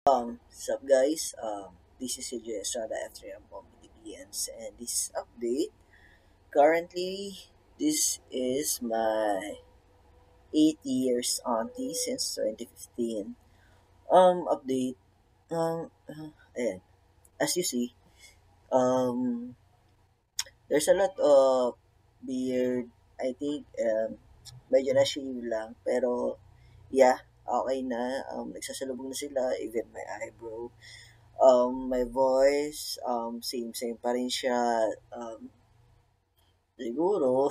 Sup guys, this is CJ Estrada after I'm from BTPNs and this update. Currently, this is my 8 years auntie since 2015. Update. Ayan. As you see, um, there's a lot of beard. I think, medyo na-shave lang. Pero, yeah, okay na. Nagsasalubong na sila, even my eyebrow. My voice, same pa rin siya. Siguro,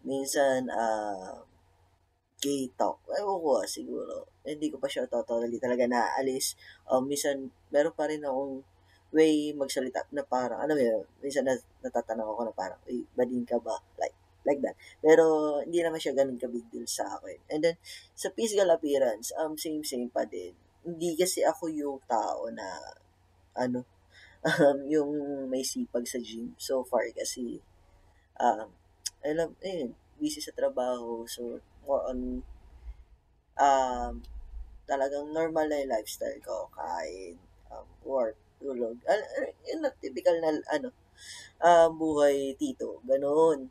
minsan, gay talk. Ewan ko siguro. Hindi ko pa siya totally talaga naaalis. Minsan, meron pa rin akong way magsalita na parang, ano yun, minsan natatanaw ako na parang, uy, bading ka ba? Like that. Pero, hindi naman siya ganun ka-big deal sa akin. And then, sa physical appearance, same pa din. Hindi kasi ako yung tao na, ano, yung may sipag sa gym so far kasi um, alam, busy sa trabaho. So, more on, um, talagang normal na yung lifestyle ko. Kain, work, tulog. Yun na typical na, buhay tito. Ganoon.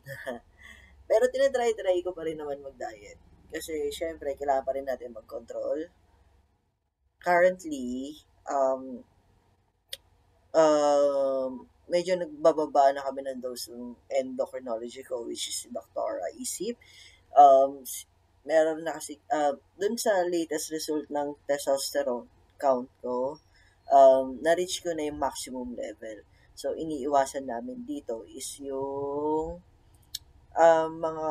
Pero tinatry-try ko pa rin naman mag-diet. Kasi, syempre, kailangan pa rin natin mag-control. Currently, medyo nagbababa na kami ng dose ng endocrinology ko, which is si Dr. Isip. Meron na kasi, dun sa latest result ng testosterone count ko, na-reach ko na yung maximum level. So, iniiwasan namin dito is yung mga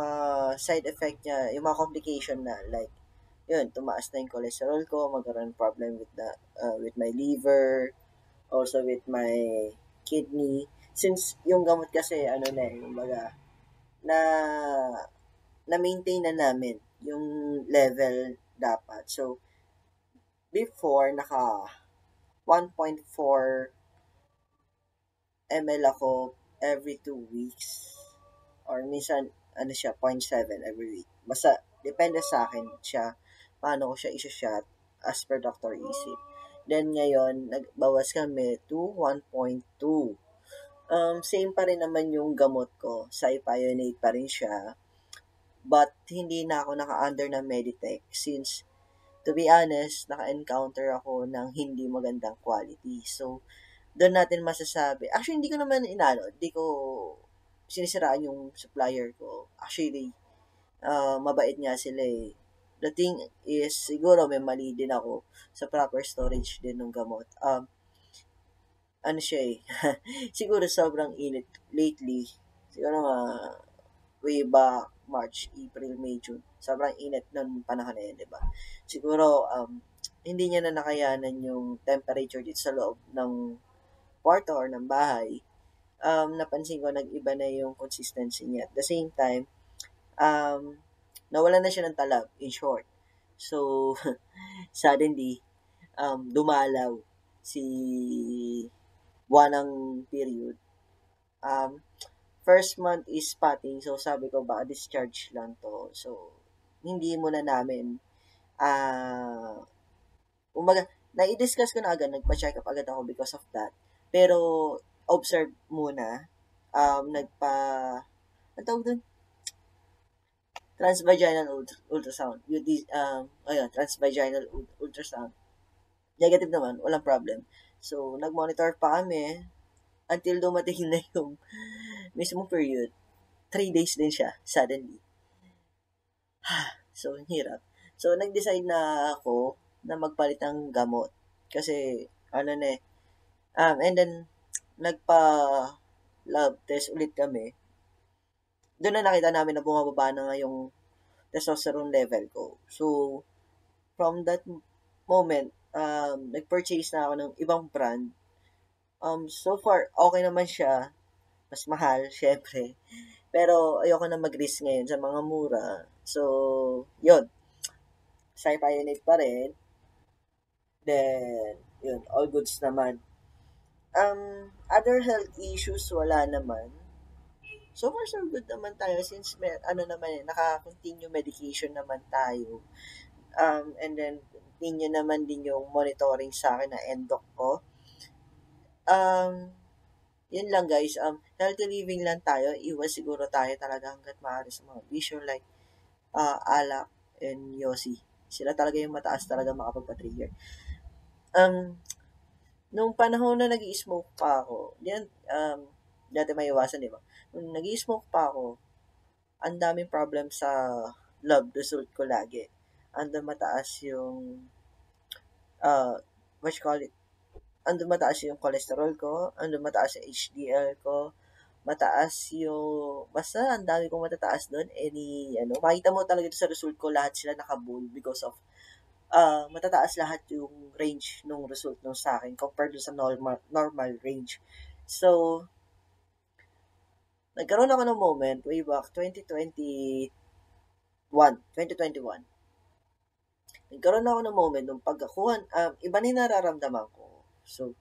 side effect niya, yung mga complication na like, yun, tumaas na yung cholesterol ko, magkaroon problem with my liver, also with my kidney. Since yung gamot kasi, ano na kumbaga, na na-maintain na namin yung level dapat. So, before, naka 1.4 ml ako every 2 weeks. Or minsan, ano siya, 0.7 every week. Basta, depende sa akin siya, paano ko siya isa-shot as per Dr. Isip. Then, ngayon, nagbawas kami to 1.2. Same pa rin naman yung gamot ko. Cypionate pa rin siya. But, hindi na ako naka-under ng Meditech since, to be honest, naka-encounter ako ng hindi magandang quality. So, doon natin masasabi. Actually, hindi ko naman hindi ko sinisiraan yung supplier ko. Actually, mabait nga sila eh. The thing is, siguro may mali din ako sa proper storage din ng gamot. Ano siya eh, siguro sobrang init lately. Siguro way back March, April, May, June. Sobrang init ng panahon na yun, di ba? Siguro, hindi niya na nakayanan yung temperature dito sa loob ng kwarto or ng bahay. Napansin ko, nag-iba na yung consistency niya. At the same time, um, nawalan na siya ng talab, in short. So, suddenly, dumalaw si buwanang period. Um, First month is spotting, so sabi ko baka discharge lang to. So, hindi muna namin, umaga, nai-discuss ko na agad, nagpa-check up agad ako because of that. Pero, observe muna, nagpa, ang tawag dun? Transvaginal ultrasound. Transvaginal ultrasound. Negative naman, walang problem. So, nag-monitor pa kami until dumating na yung mismong period. 3 days din siya, suddenly. So, hirap. So, nag-decide na ako na magpalit ng gamot. Kasi, ano na eh. And then, nagpa-lab test ulit kami. Doon na nakita namin na bumababa na nga yung testosterone level ko. So, from that moment, nag-purchase na ako ng ibang brand. So far, okay naman siya. Mas mahal, syempre. Pero, ayoko na mag-risk ngayon sa mga mura. So, yun. Cypionate pa rin. Then, yun, all goods naman. Other health issues, wala naman. So far, so good naman tayo since naka-continue medication naman tayo. And then, ninyo naman din yung monitoring sa akin na endok ko. Um, Yun lang guys, healthy living lang tayo. Iwas siguro tayo talaga hanggat maaari sa mga bisyo like alak and yosi. Sila talaga yung mataas talaga makapagpa-trigger. Um, Nung panahon na nag smoke pa ako, yan, dati may iwasan, di ba? Nung nag smoke pa ako, ang daming problem sa love result ko lagi. Andun mataas yung, what you call it, andun mataas yung cholesterol ko, andun mataas yung HDL ko, mataas yung, basta ang dami kong matataas doon, makita mo talaga sa result ko, lahat sila nakabull because of, matataas lahat yung range ng result nung sa akin compared sa normal range. So, nagkaroon ako ng moment way back 2021. Nagkaroon ako ng moment nung pagkakuha, iba na yung nararamdaman ko. So,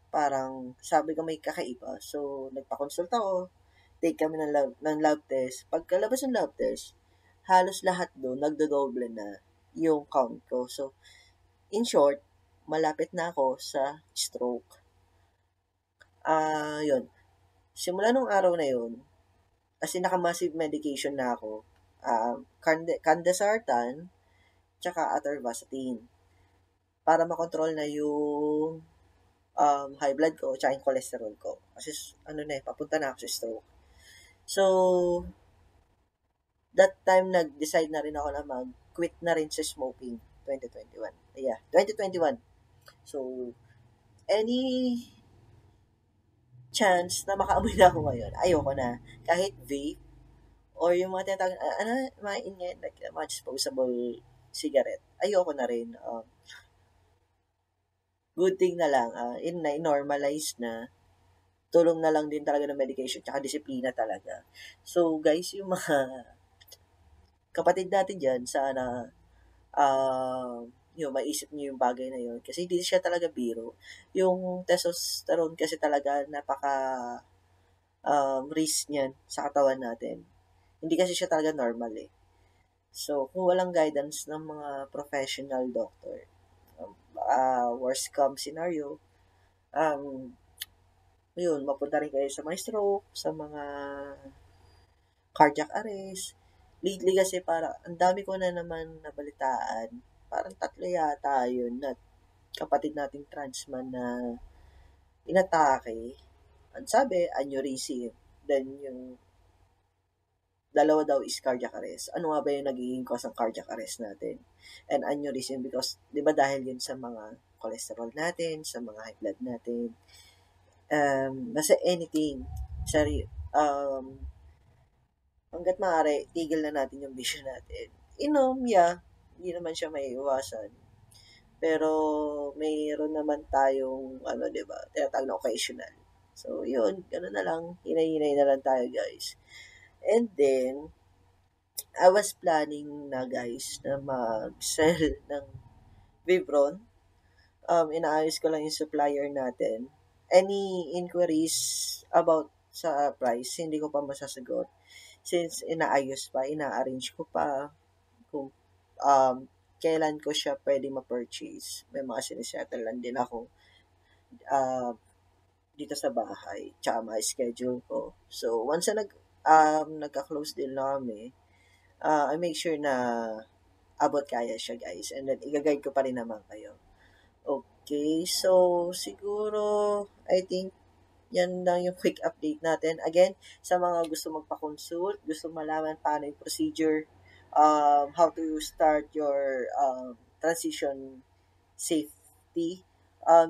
parang sabi ko may kakaiba. So, nagpa-consult ako, take kami ng lab test. Pagkalabas ng lab test, halos lahat doon nagdodoble na yung count ko. So, in short, malapit na ako sa stroke. Yun. Simula nung araw na yun, as in naka-massive medication na ako, candesartan, tsaka atorvastatin para makontrol na yung high blood ko tsaka yung cholesterol ko. Kasi papunta na ako sa stroke. So, that time nag-decide na rin ako na mag-quit na rin sa smoking 2021. Yeah, 2021. So, any chance na makaamoy na ako ngayon, ayoko na. Kahit vape, or yung mga tinatawag, mga ingay, like, mga disposable cigarette, ayoko na rin. Good thing na lang, normalize na, tulong na lang din talaga ng medication, tsaka disiplina talaga. So, guys, yung mga kapatid natin dyan, sana, yung maisip niyo yung bagay na yun. Kasi hindi siya talaga biro. Yung testosterone kasi talaga napaka risk niyan sa katawan natin. Hindi kasi siya talaga normal eh. So, kung walang guidance ng mga professional doctor, worst come scenario, yun, mapunta rin kayo sa mga stroke, sa mga cardiac arrest. Lately kasi para ang dami ko na naman nabalitaan, parang 3 yata yun na kapatid nating transman na inatake. Ang sabi, aneurysm. Then yung dalawa daw is cardiac arrest. Ano nga ba yung nagiging cause ng cardiac arrest natin? And aneurysm because, di ba dahil yun sa mga cholesterol natin, sa mga high blood natin, basta anything. Sorry, hanggat maaari, tigil na natin yung vision natin. Inom, yeah, hindi naman siya may iwasan. Pero, mayroon naman tayong, di ba, tinatawag na occasional. So, yun, gano'n na lang. Hinay-hinay na lang tayo, guys. And then, I was planning na, guys, na mag-sell ng Vibron. Inaayos ko lang yung supplier natin. Any inquiries about sa price, hindi ko pa masasagot. Since inaayos pa, ina-arrange ko pa kung kailan ko siya pwede ma-purchase. May mga sinisettle lang din ako dito sa bahay, tsaka ma-schedule ko. So, once na nagka-close din na kami, I make sure na abot kaya siya, guys. And then, i-guide ko pa rin naman kayo. Okay, so, siguro, I think, yan lang yung quick update natin. Again, sa mga gusto magpa-consult, gusto malaman paano yung procedure, how to start your transition safety,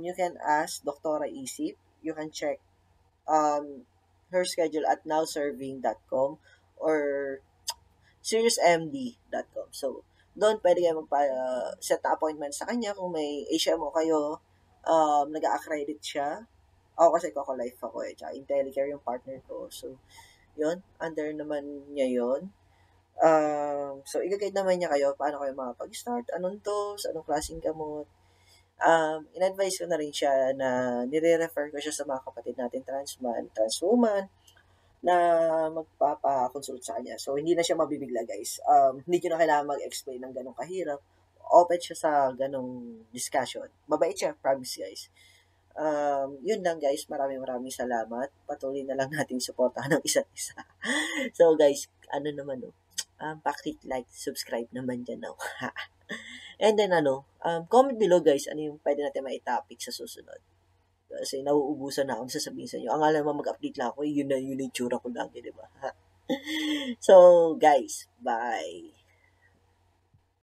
you can ask Dr. Isip. You can check her schedule at nowserving.com or seriousmd.com. So, doon pwede kayo set na appointment sa kanya kung may HMO kayo, nag-a-accredit siya. Ako kasi Coco Life ako eh, tsaka IntelliCare yung partner ko. So, yun, under naman niya yun. So, i-guide naman niya kayo paano kayo makapag-start, anong dose, anong klaseng gamot. In-advise ko na rin siya na nire-refer ko siya sa mga kapatid natin transman, transwoman, na magpapa-consult sa kanya. So, hindi na siya mabibigla, guys. Hindi nyo na kailangan mag-explain ng ganong kahirap. open siya sa ganong discussion. Mabait siya, promise guys. Yun lang guys, maraming salamat. Patuloy na lang natin suportahan ng isa't isa. So guys, ano naman no, pa-click like, subscribe naman dyan no. And then comment below guys, ano yung pwede natin mai-topic sa susunod. Kasi nauubusan na ako sasabihin sa inyo. Ang alam mo mag-update lang ako, yun na yung itsura ko lagi, di ba? So guys, bye!